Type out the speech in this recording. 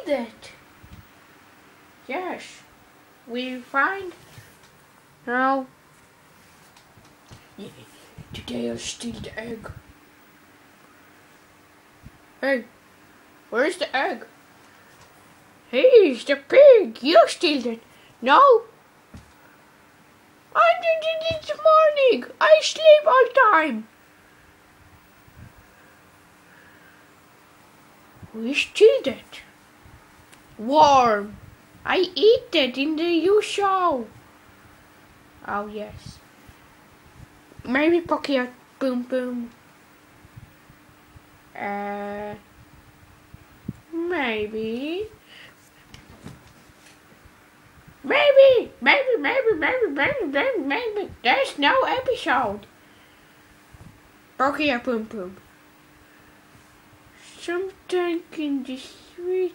steal it. Yes. We find. No. Yeah. Today I'll steal the egg. Hey, where's the egg? He's the pig. You steal it. No. I did it this morning. I sleep all time. We steal it. Warm. I eat it in the you show. Oh yes. Maybe Pocky Boom Boom. Maybe. Maybe. There's no episode. Pocky Boom Boom. Something in the street.